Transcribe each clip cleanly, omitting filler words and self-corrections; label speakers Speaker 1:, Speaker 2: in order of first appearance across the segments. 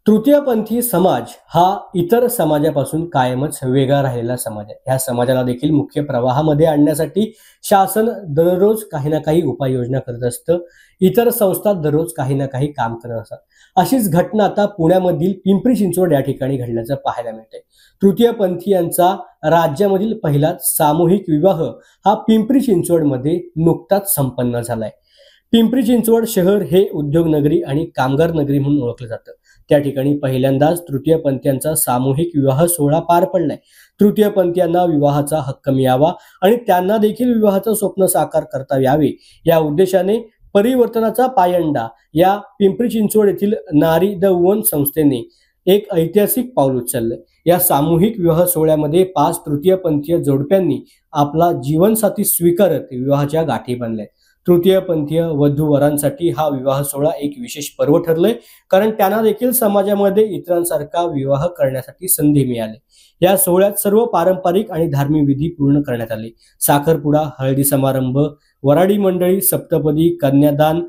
Speaker 1: तृतीयपंथी समाज हा इतर समाजापासून कायमच वेगळा राहिलेला समाज आहे। ह्या समाजाला देखील मुख्य प्रवाहामध्ये आणण्यासाठी शासन दररोज काही ना काही उपाययोजना करत असतं। इतर संस्था दररोज काही ना काही काम करत असतात। अशीच घटना आता पुण्यामधील पिंपरी चिंचवड या ठिकाणी घडल्याचं पाहायला मिळते। तृतीयपंथीयांचा राज्यामधील पहिला सामूहिक विवाह हा पिंपरी चिंचवडमध्ये नुकताच संपन्न झालाय। पिंपरी चिंचवड शहर हे उद्योग नगरी आणि कामगार नगरी म्हणून ओळखलं जातं। त्या ठिकाणी पहिल्यांदाच तृतीयपंथीयांचा सामूहिक विवाह सोहळा पार पडलाय। तृतीयपंथीयांना विवाहाचा हक्क मिळावा आणि त्यांना देखील विवाहाचं स्वप्न साकार करता यावे या उद्देशाने परिवर्तनाचा पायंडा या पिंपरी चिंचवड येथील नारी द वन संस्थेने एक ऐतिहासिक पाऊल उचललंय। या सामूहिक विवाह सोहळ्यामध्ये 5 तृतीयपंथीय जोडप्यांनी आपला जीवनसाथी स्वीकारत विवाहाच्या गाठी बांधल्या। तृतीयपंथीय वधू वरांसाठी हा विवाह सोहळा एक विशेष पर्व ठरलंय, कारण त्यांना देखील समाजामध्ये इतरांसारखा विवाह करण्यासाठी संधी मिळाली। या सोहळ्यात सर्व पारंपरिक आणि धार्मिक विधी पूर्ण करण्यात आले। साखरपुडा, हळदी समारंभ, वराडी मंडळी, सप्तपदी, कन्यादान,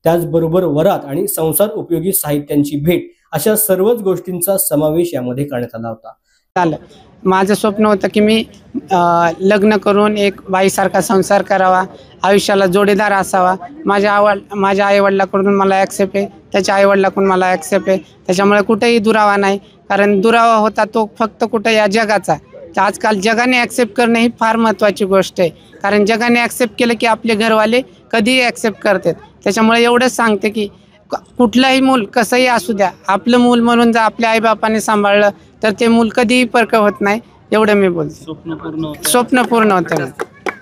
Speaker 1: त्याचबरोबर वरात आणि संसार उपयोगी साहित्यांची भेट अशा सर्वच गोष्टींचा समावेश यामध्ये करण्यात आला होता।
Speaker 2: माझं स्वप्न होतं की मी लग्न करून एक बाईसारखा संसार करावा, आयुष्याला जोडीदार असावा। माझ्या आईवडिलाकडून मला ॲक्सेप्ट आहे, त्याच्या आईवडिलाकडून मला ॲक्सेप्ट आहे। त्याच्यामुळे कुठेही दुरावा नाही, कारण दुरावा होता तो फक्त कुठं या जगाचा। तर आजकाल जगाने ॲक्सेप्ट करणं ही फार महत्त्वाची गोष्ट आहे, कारण जगाने ॲक्सेप्ट केलं की आपले घरवाले कधीही ॲक्सेप्ट करतात। त्याच्यामुळे एवढंच सांगते की कुठलंही मूल कसंही असू द्या, आपलं मूल म्हणून जर आपल्या आईबापाने सांभाळलं तर ते मूल कधीही परक होत नाही, एवढं मी बोलतो। स्वप्न पूर्ण होतं।